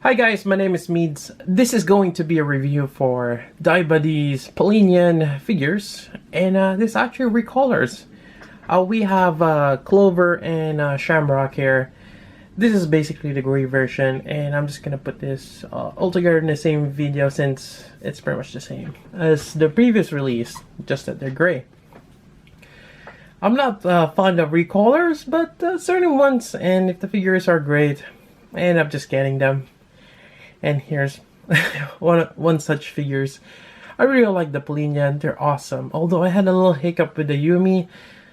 Hi guys, my name is Meads. This is going to be a review for Dye Buddy's Polynian figures, and this actually recolors. We have Clover and Shamrock here. This is basically the gray version, and I'm just gonna put this all together in the same video since it's pretty much the same as the previous release, just that they're gray. I'm not fond of recolors, but certain ones, and if the figures are great, I end up just getting them. And here's one such figures. I really like the Polynian, they're awesome. Although I had a little hiccup with the Yumi.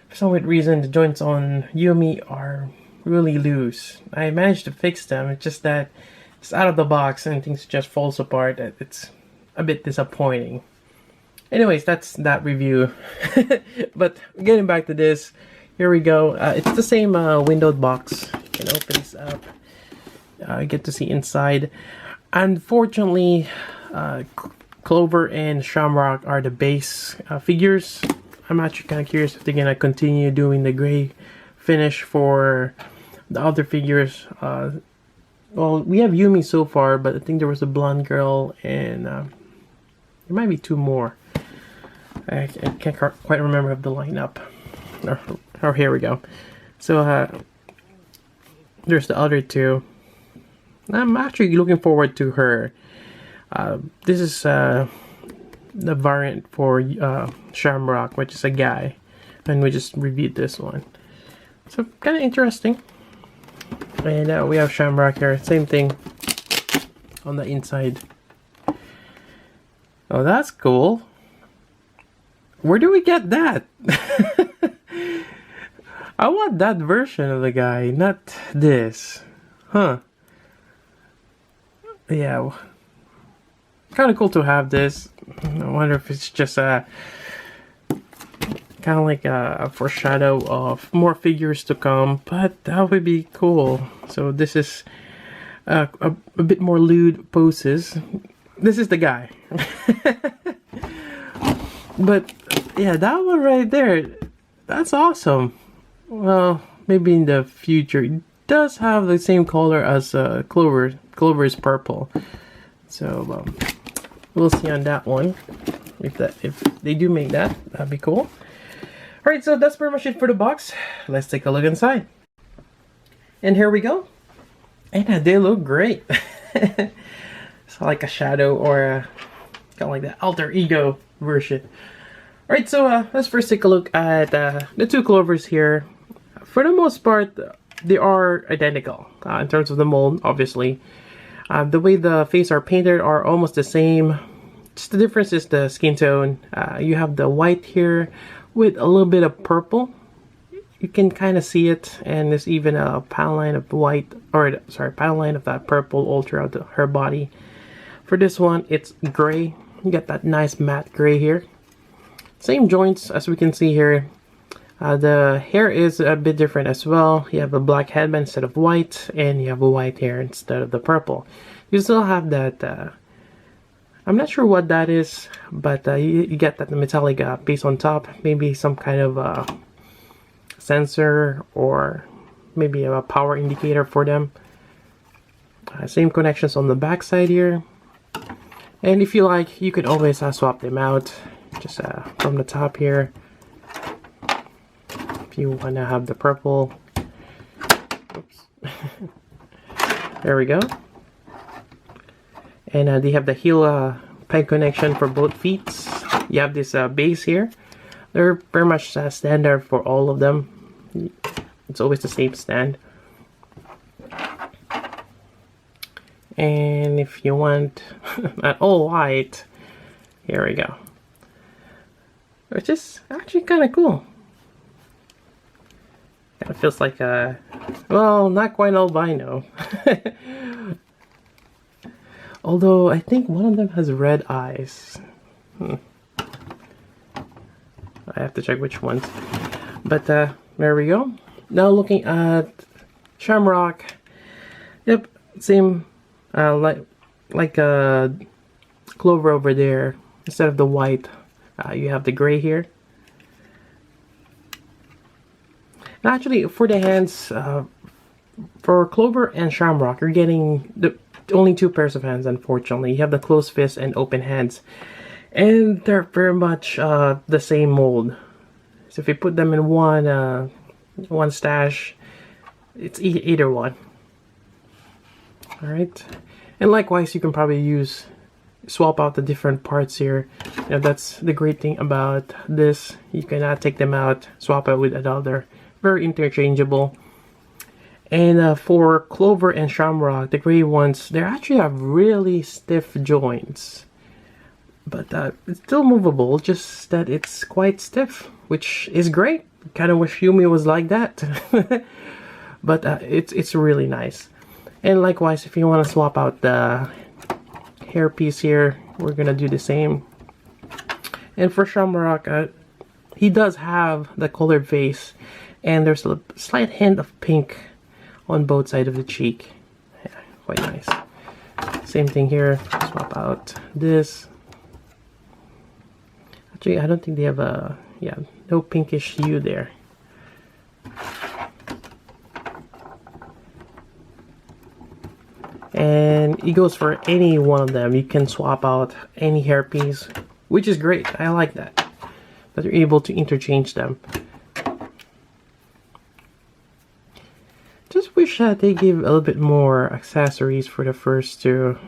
For some weird reason, the joints on Yumi are really loose. I managed to fix them, it's just that it's out of the box and things just falls apart. It's a bit disappointing. Anyways, that's that review. But getting back to this, here we go. It's the same windowed box. You can open this up. Get to see inside. Unfortunately, Clover and Shamrock are the base figures. I'm actually kind of curious if they're gonna continue doing the gray finish for the other figures. Well, we have Yumi so far, but I think there was a blonde girl and there might be two more. I can't quite remember the lineup. Or here we go. So there's the other two. I'm actually looking forward to her. This is the variant for Shamrock, which is a guy, and we just reviewed this one. So kind of interesting. And we have Shamrock here, same thing on the inside. Oh, that's cool. Where do we get that? I want that version of the guy, not this. Huh. Yeah, kind of cool to have this. I wonder if it's just a kind of like a foreshadow of more figures to come, but that would be cool. So this is a bit more lewd poses. This is the guy. But yeah, that one right there, that's awesome. Well, maybe in the future. It does have the same color as Clover. Clover is purple, so we'll see on that one if they do make that. That'd be cool. All right, so that's pretty much it for the box. Let's take a look inside, and here we go. And they look great. It's like a shadow or kind of like the alter ego version. All right, so let's first take a look at the two Clovers here. For the most part, they are identical in terms of the mold, obviously. The way the face are painted are almost the same. Just the difference is the skin tone. You have the white here with a little bit of purple. You can kind of see it, and there's even a pattern line of white, or sorry, pattern line of that purple all throughout her body. For this one, it's gray. You got that nice matte gray here. Same joints as we can see here. The hair is a bit different as well. You have a black headband instead of white, and you have a white hair instead of the purple. You still have that, I'm not sure what that is, but you get that metallic piece on top. Maybe some kind of sensor, or maybe a power indicator for them. Same connections on the back side here. And if you like, you could always swap them out, just from the top here. If you want to have the purple. Oops. There we go. And they have the heel peg connection for both feet. You have this base here. They're pretty much standard for all of them. It's always the same stand. And if you want an all white, here we go. Which is actually kind of cool. It feels like a, well, not quite albino. Although I think one of them has red eyes. I have to check which ones. But there we go. Now looking at Shamrock. Yep, same like Clover over there. Instead of the white, you have the gray here. Actually, for the hands, for Clover and Shamrock, you're getting only two pairs of hands, unfortunately. You have the closed fist and open hands. And they're very much the same mold. So if you put them in one stash, it's either one. Alright. And likewise, you can probably swap out the different parts here. You know, that's the great thing about this. You cannot take them out, swap it with another. Very interchangeable. And for Clover and Shamrock, the gray ones, they actually have really stiff joints. But it's still movable, just that it's quite stiff, which is great. Kind of wish Yumi was like that. But it's really nice. And likewise, if you want to swap out the hairpiece here, we're gonna do the same. And for Shamrock, he does have the colored face, and there's a slight hint of pink on both sides of the cheek. Yeah, quite nice. Same thing here. Swap out this. Actually, I don't think they have no pinkish hue there. And it goes for any one of them. You can swap out any hairpiece, which is great. I like that you're able to interchange them. Just wish that they give a little bit more accessories for the first two.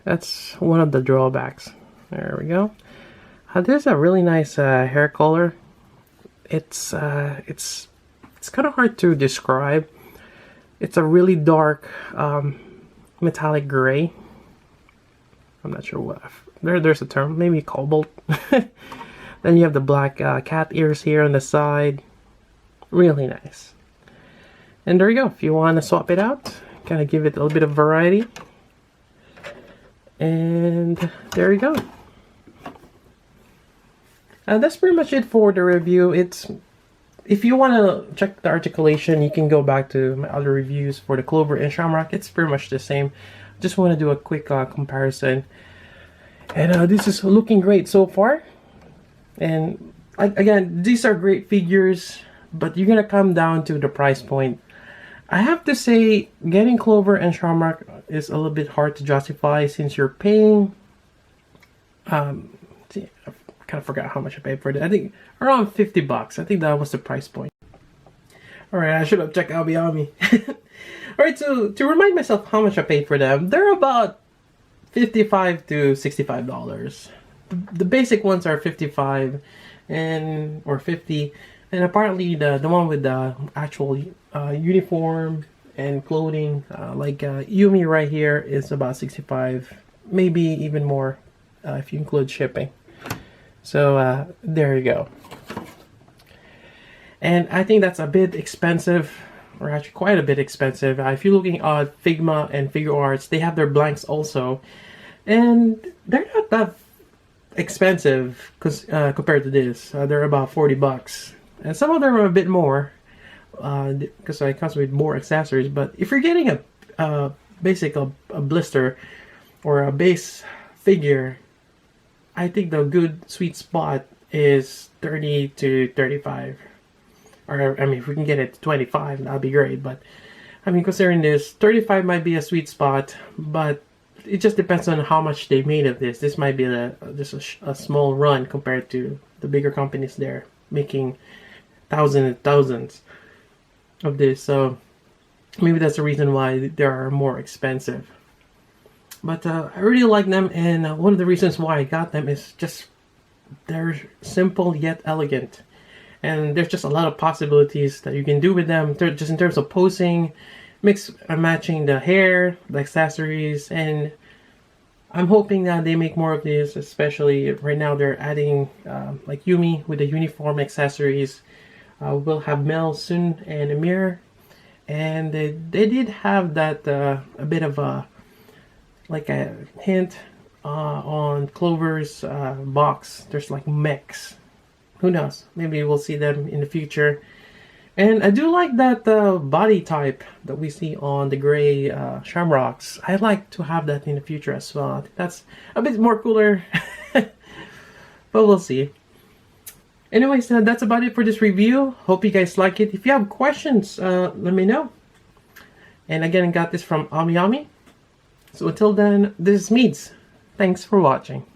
That's one of the drawbacks. There we go. There's a really nice hair color. It's kind of hard to describe. It's a really dark metallic gray. I'm not sure what. There's a term, maybe cobalt. Then you have the black cat ears here on the side. Really nice. And there you go. If you want to swap it out, kind of give it a little bit of variety. And there you go. That's pretty much it for the review. If you want to check the articulation, you can go back to my other reviews for the Clover and Shamrock. It's pretty much the same. Just want to do a quick comparison. And this is looking great so far. And again, these are great figures, but you're going to come down to the price point. I have to say, getting Clover and Shamrock is a little bit hard to justify since you're paying... see, I kind of forgot how much I paid for it. I think around 50 bucks. I think that was the price point. Alright, I should have checked Amiami. Alright, so to remind myself how much I paid for them, they're about $55 to $65. The basic ones are 55 or 50, and apparently the one with the actual uniform and clothing, like Yumi right here, is about 65, maybe even more if you include shipping. So there you go. And I think that's a bit expensive, or actually quite a bit expensive. If you're looking at Figma and Figure Arts, they have their blanks also, and they're not that expensive compared to this. They're about 40 bucks, and some of them are a bit more because it comes with more accessories. But if you're getting a blister or a base figure, I think the good sweet spot is 30 to 35. Or, I mean, if we can get it to 25, that'd be great. But, I mean, considering this, 35 might be a sweet spot, but it just depends on how much they made of this. This might be just a small run compared to the bigger companies there making thousands and thousands of this. So, maybe that's the reason why they are more expensive. But I really like them, and one of the reasons why I got them is just they're simple yet elegant. And there's just a lot of possibilities that you can do with them, just in terms of posing, mix and matching the hair, the accessories, and I'm hoping that they make more of this, especially right now they're adding like Yumi with the uniform accessories. We'll have Mel soon and Amir, and they did have that a bit of a like a hint on Clover's box. There's like mechs. Who knows? Maybe we'll see them in the future. And I do like that body type that we see on the gray Shamrocks. I'd like to have that in the future as well. I think that's a bit more cooler. But we'll see. Anyways, that's about it for this review. Hope you guys like it. If you have questions, let me know. And again, I got this from Amiami. So until then, this is Meads. Thanks for watching.